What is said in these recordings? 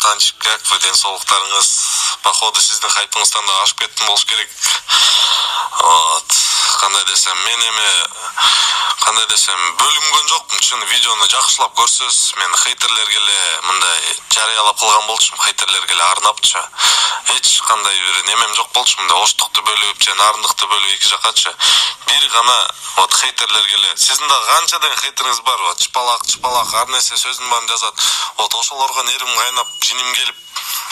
братанчик, как вы, денсаулыктарыңыз? Походу, сиздин хайпыңыздан да ашып кеттим болуш керек. Вот. Кандай десем, мен эми бөлүнгөн жокмун. Чын видеону жакшылап көрсөз, мен хейтерлерге эле мындай жарыялап кылган болчумун, хейтерлерге эле арнапчы. Эч кандай бир немем жок болчу, мындай оштукту бөлүп, же нарындыкты бөлүп эки жакачы. Бир гана вот хейтерлерге эле. Сиздин да канчадан хейтериңиз бар, вот чыпалак ар нерсе сөздүн баарын жазат. Вот ошолорго нервим кайнап, жиним келип,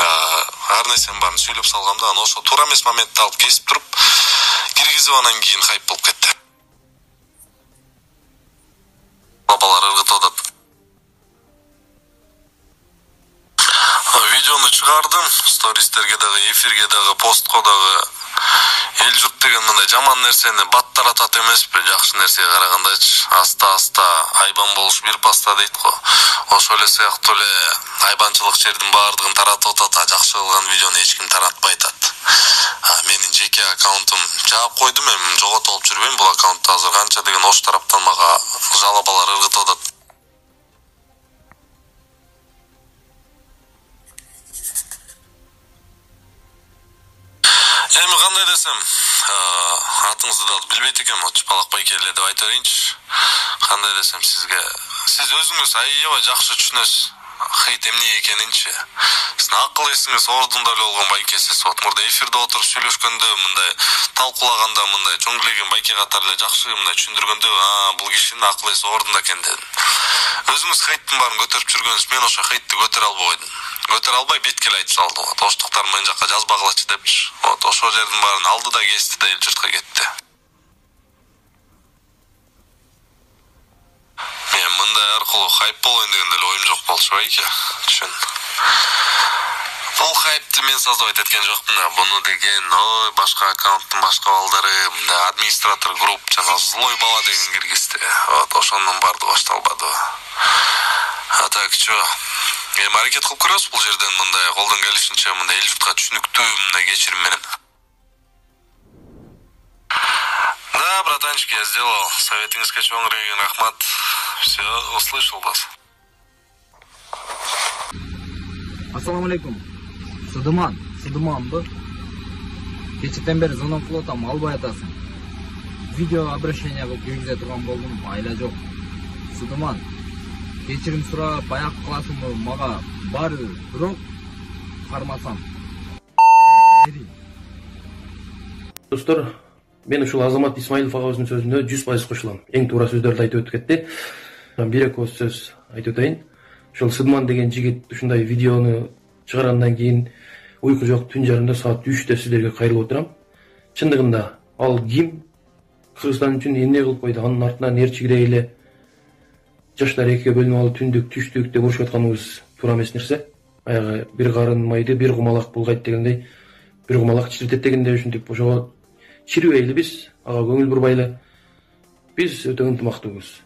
ар нерсенин баарын сүйлөп салгам да, ошо туура эмес моментти алып кесип туруп, киргизип анан кийин хайп болуп кетти. Бабалар ыргытып атат. Видеону чыгардым, стористерге дагы, эфирге дагы, постко дагы. Эл журт деген мындай жаман нерсени баттаратат эмеспи, жакшы нерсеге карагандачы. Аста айбан болуш бир паста дейт го. Ошол эле сыяктуу эле айбанчылык жердин баардыгын таратып атат, жакшы кылган видеону эч ким таратпай атат. Менин жеке аккаунтум жаап койдум, эми жоготуп алып жүрбөйм бул аккаунтты. Азыр канча деген ош тараптан мага жалобалар ыргытып атат. Эми кандай десем, атыңызды да билбейт экенмин, Чыпалак байке эле деп айта берейинчи. Кандай десем сизге, сиз өзүңүз аябай жакшы түшүнөсүз хейт эмне экенинчи. Сиздин акыл эсиңиз ордунда эле болгон байкесиз. Вот мурда эфирде отуруп сүйлөшкөндө, мындай талкуулаганда, мындай чоңдулеген байке катары эле жакшы мындай түшүндүргөндө, бул кишинин акыл эси ордунда экен дедим. Өзүңүз хейттин баарын көтөрүп жүргөнүз, мен ошо хейтти көтөрө албай койдум. Көтөрө албай бетке эле айтып салдым. Вот оштуктар мен жакка жазбагылачы депчи. Вот ошол жердин баарын алды да кести да эл журтка кетти. Мен мындай аркылуу хайп болоюн деген деле оюм жок болчу байке. Түшүн. Бул хайпты мен создавать эткен жокмун да. Буну деген, башка аккаунттун башка балдары, мындай администратор групп жана злой бала деген киргизди. Вот ошондон барды башталбады. А так чо? Эми аракет кылып көрөбүз бул жерден мындай колдон келишинче мындай эл журтка түшүнүктүү мындай кечирим менен. Да, братанчик, я сделал. Советиңизге чоң рахмат. Все, услышал вас. Ассаламу алейкум. Сыдыманбы? Кечеден бери звонок кылып атам, албай атасың. Видео обращение кылып киргизе турган болдум, айла жок. Сыдыман. Кечирим сурап, баяк кыласыңбы, мага бар, бирок кармасам. Достор, мен ушул Азамат Исмаилов агабыздын сөзүнө 100% кошулам. Эң туура сөздөрдү айтып өтүп кетти. Бир эки сөз айтып өтөйүн. Ошол Сыдман деген жигит ушундай видеону чыгаргандан кийин уйку жок түн жарымда саат 3-тө сиздерге кайрылып отурам. Чындыгында ал ким? Кыргызстан үчүн эмне кылып койду? Анын артынан ээрчигирей эле жаштар экиге бөлүнүп алып түндүк, түштүк деп урушуп атканыбыз туура эмес нерсе. Аягы бир карын майды бир кумалак булгайт дегендей, бир кумалак чиритет дегендей ушинтип ошого чирбейли биз, ага көңүл бурбай эле. Биз өтө ынтымактуубуз.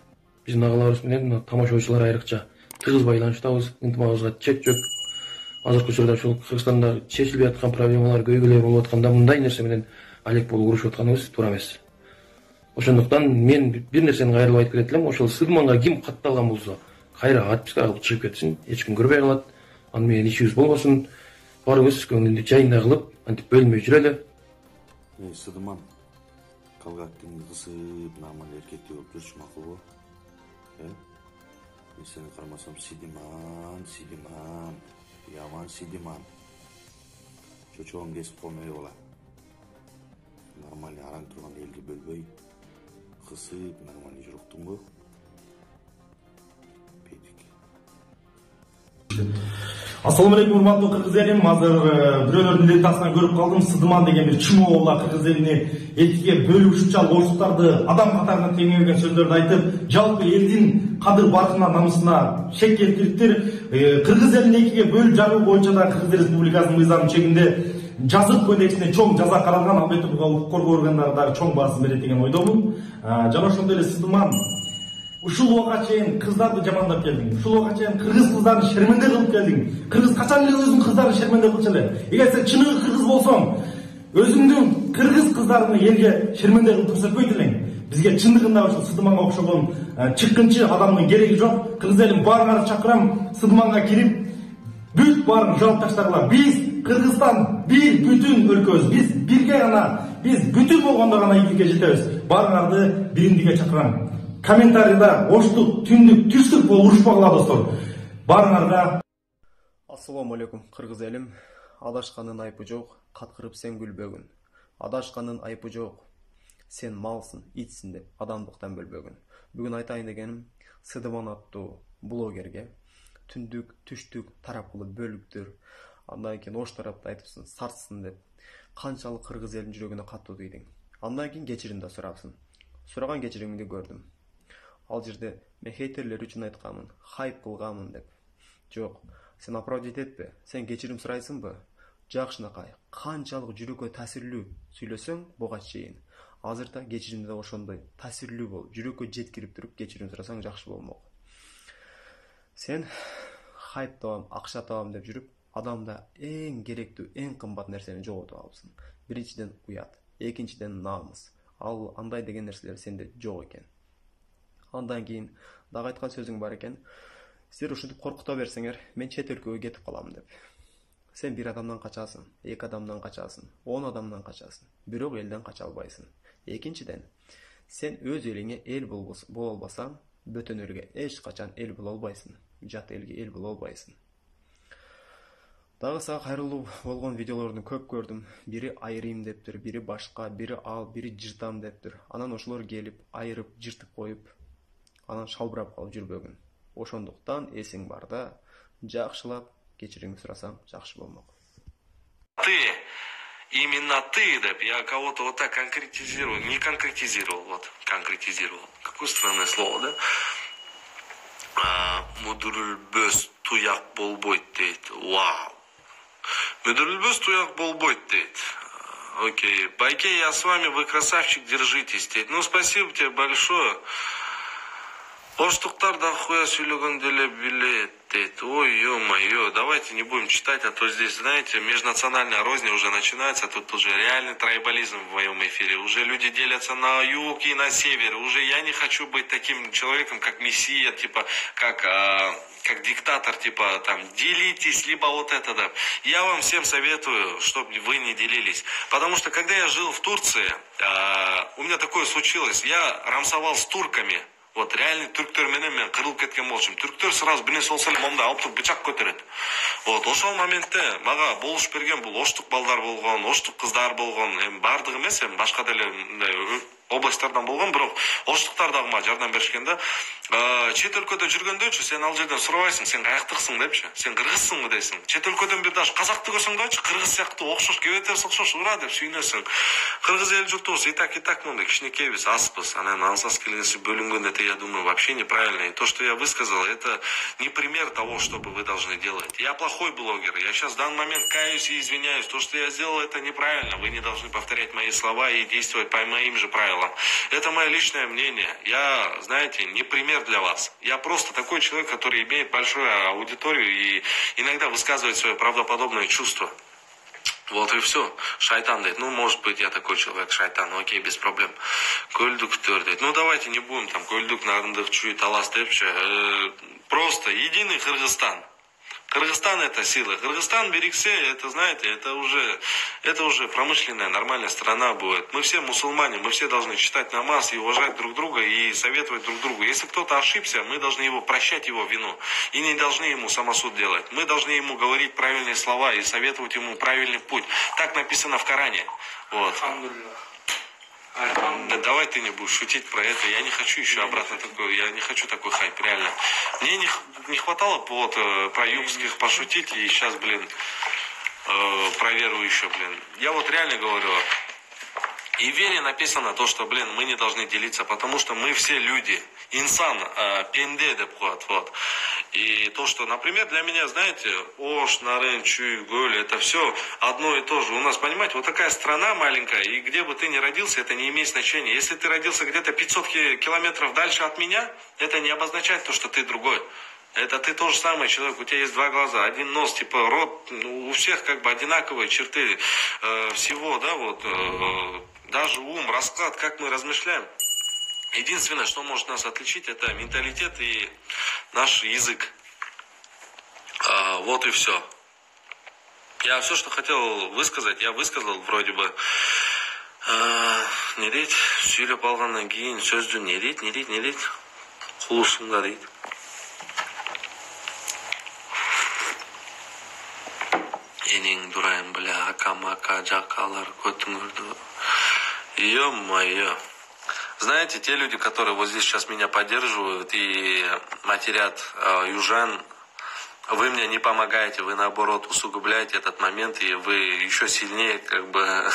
Биздин агаларыбыз менен тамашачылар айрыкча тыгыз байланыштабыз, ынтымагыбызга чек жок. Азыркы учурда ушул Кыргызстанда чечилбей аткан проблемалар көйгөйлөр болуп атканда мындай нерсе менен алек болуп урушуп атканыбыз туура эмес. Ошондуктан мен бир нерсени кайрылып айтып кетет элем. Ошол Сыдманга ким катталган болсо, кайра отписка кылып чыгып кетсин, эч ким көрбөй калат. Аны менен ишибиз болбосун. Баарыбыз көңүлдү жайында кылып, антип бөлмөй жүрөлү. Сыдман, калгаттын кызып, нормаль эркекти болуп жүрүш макулбу? Мен сени кармасам Сидиман, яман Сидиман. Чочогон кесип коймой болот. Нормаль араң турган элди бөлбөй, кысып, нормаль жүруктуңбу? Ассаламу алейкум, урматтуу кыргыз элим. Азыр бирөөлөрдүн лентасынан көрүп калдым. Сыдыман деген бир чумоо болла кыргыз элини экиге бөлүп ушунчалык орустарды адам катарына теңеген сөздөрдү айтып, жалпы элдин кадыр баркына, намысына шек келтириптир. Кыргыз элин экиге бөлүп жаруу боюнча да Кыргыз Республикасынын мыйзамы чегинде жазык кодексине чоң жаза каралган, албетте буга укук коргоо органдары дагы чоң баасын берет деген ойдомун. Жана ошондой эле Сыдыман ушул убакка чейин кыздарды жамандап келдиң. Ушул убакка чейин кыргыз кыздарын шерменде кылып келдиң. Кыргыз качан эле өзүнүн кыздарын шерменде кылчу эле. Эгер сен чыныгы кыргыз болсоң, өзүңдүн кыргыз кыздарын элге шерменде кылып көрсөтпөйт элең. Бизге чындыгында ушул Сыдыманга окшогон чыккынчы адамдын кереги жок. Кыргыз элин баарыңарды чакырам, Сыдыманга кирип бүт барын жауып таштаргыла. Биз Кыргызстан бир бүтүн өлкөбүз. Биз бирге гана, биз бүтүн болгондо гана ийгиликке жетебиз. Барыңарды биримдикке чакырам. Комментарийда оштук, түндүк, түштүк болуп урушпагыла достор. Барыңарга. Ассаламу алейкум, кыргыз элим. Адашканын айпы жок, каткырып сен күлбөгүн. Адашканын айпы жок, сен малсың, итсиң деп адамдыктан бөлбөгүн. Бүгүн айтайын дегеним Сыдыман аттуу блогерге түндүк, түштүк тарапкылы бөлүктөр, андан кийин ош тарапты айтыпсың, сартсың деп канчалык кыргыз элинин жүрөгүнө каттуу тийдиң. Андан кийин кечирим да сурапсың. Сураган кечиримиңди көрдүм. Ал жерде мен хейтерлер үчүн айтканмын, хайп кылганмын деп. Жок, сен оправдать этпе. Сен кечирим сурайсыңбы? Жакшынакай, канчалык жүрөккө таасирлүү сүйлөсөң, буга чейин азырда кечиримде ошондой таасирлүү болуп, жүрөккө жеткирип туруп кечирим сурасаң жакшы болмок. Сен хайп табам, акча табам деп жүрүп, адамда эң керектүү, эң кымбат нерсени жоготуп алыпсың. Биринчиден уят, экинчиден намыс. Ал андай деген нерселер сенде жок экен. Андан кийин дагы айткан сөзүң бар экен. Силер ушинтип коркута берсеңер, мен чет өлкөгө кетип калам деп. Сен бир адамдан качасың, эки адамдан качасың, 10 адамдан качасың, бирок элден кача албайсың. Экинчиден, сен өз элиңе эл боло албасаң, бөтөн элге эч качан эл боло албайсың. Жат элге эл боло албайсың. Дагы сага кайрылуу болгон видеолорду көп көрдүм. Бири айрыйм дептир, бири башка, бири ал, бири жыртам дептир. Анан ошолор келип, айырып, жыртып коюп, анан шалбырап калып жүрбөгүн. Ошондуктан эсиң барда жакшылап кечирим сурасаң жакшы болмок. Ты, именно ты, деп, я кого-то вот так конкретизировал, не конкретизировал, вот, конкретизировал. Какое странное слово, да? Мүдүрүлбөс туяк болбойт дейт. Вау. Мүдүрүлбөс туяк болбойт дейт. Окей. Байке, я с вами, вы красавчик, держитесь дейт. Ну, спасибо тебе большое. Оштуктар да хуя сүйлөгөн деле билет дейт. Ой, ё-моё, давайте не будем читать, а то здесь, знаете, межнациональная розня уже начинается, тут уже реальный трайбализм в моем эфире. Уже люди делятся на юг и на север. Уже я не хочу быть таким человеком, как мессия, типа, как диктатор, типа, там, делитесь, либо вот это, да. Я вам всем советую, чтобы вы не делились. Потому что, когда я жил в Турции, у меня такое случилось, я рамсовал с турками. Вот реальный түрктөр менен мен кырылып кеткен болчумун. Түрктөр сразу бине солса эле момундай алып туруп бычак көтөрөт. Вот ошол моментте мага болуш берген бул оштук балдар болгон, оштук кыздар болгон, эми бардыгы эмес, эми башка деле областтардан болгон, бирок оштуктар дагы мага жардам беришкен да. Чет өлкөдө жүргөндөчү сен ал жерден сурабайсың, сен каяктыксың депчи. Сен кыргызсыңбы дейсиң. Чет өлкөдөн бир даш казакты көрсөң дачы кыргыз сыяктуу окшош, кебетерс окшош ура деп сүйнөсүң. Кыргыз эл журтубуз и так мондай кичинекейбиз, аспыз. Анан ансас келгенси бөлүнгөн, это, я думаю, вообще неправильно. И то, что я высказал, это не пример того, что бы вы должны делать. Я плохой блогер. Я сейчас в данный момент каюсь и извиняюсь. То, что я сделал, это неправильно. Вы не должны повторять мои слова и действовать по моим же правилам. Это мое личное мнение. Я, знаете, не пример для вас. Я просто такой человек, который имеет большую аудиторию и иногда высказывает свое правдоподобное чувство. Вот и все. Шайтан дейт. Ну, может быть, я такой человек, шайтан. Ну, окей, без проблем. Көлдүктөр дейт. Ну, давайте не будем там көлдүк, нарындык, чуй, талас депчи. Просто единый Кыргызстан. Кыргызстан — это сила. Кыргызстан берегсе, это, знаете, это уже промышленная, нормальная страна будет. Мы все мусульмане, мы все должны читать намаз и уважать друг друга и советовать друг другу. Если кто-то ошибся, мы должны его прощать, его вину. И не должны ему самосуд делать. Мы должны ему говорить правильные слова и советовать ему правильный путь. Так написано в Коране. Вот. Да давай ты не будешь шутить про это. Я не хочу еще обратно такой, я не хочу такой хайп, реально. Мне не хватало вот про югских пошутить, и сейчас, про веру еще, Я вот реально говорю, и в вере написано то, что, мы не должны делиться, потому что мы все люди. Инсан, пенде депхуат, вот. И то, что, например, для меня, знаете, Ош, Нарын, Чуй, Гölь, это все одно и то же. У нас, понимаете, вот такая страна маленькая, и где бы ты ни родился, это не имеет значения. Если ты родился где-то 500 километров дальше от меня, это не обозначает то, что ты другой. Это ты тот же самый человек, у тебя есть два глаза, один нос, типа рот, у всех как бы одинаковые черты всего, да, вот, даже ум, расклад, как мы размышляем. Единственное, что может нас отличить, это менталитет и наш язык. Вот и все. Я все, что хотел высказать, я высказал вроде бы. Не дейт, сөйлеп алғаннан кейін сөзді не дейт, құлышыңда дейт. Енең дұрайын, бля, ака-мака, жақалар, көтіңірді. Ё-моё. Знаете, те люди, которые вот здесь сейчас меня поддерживают и матерят южан, вы мне не помогаете, вы наоборот усугубляете этот момент, и вы еще сильнее как бы...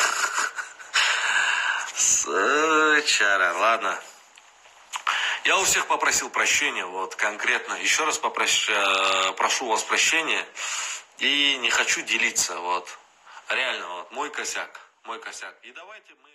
Чара, ладно. Я у всех попросил прощения, вот конкретно. Еще раз прошу у вас прощения. И не хочу делиться, вот. Реально, вот, мой косяк. И давайте мы...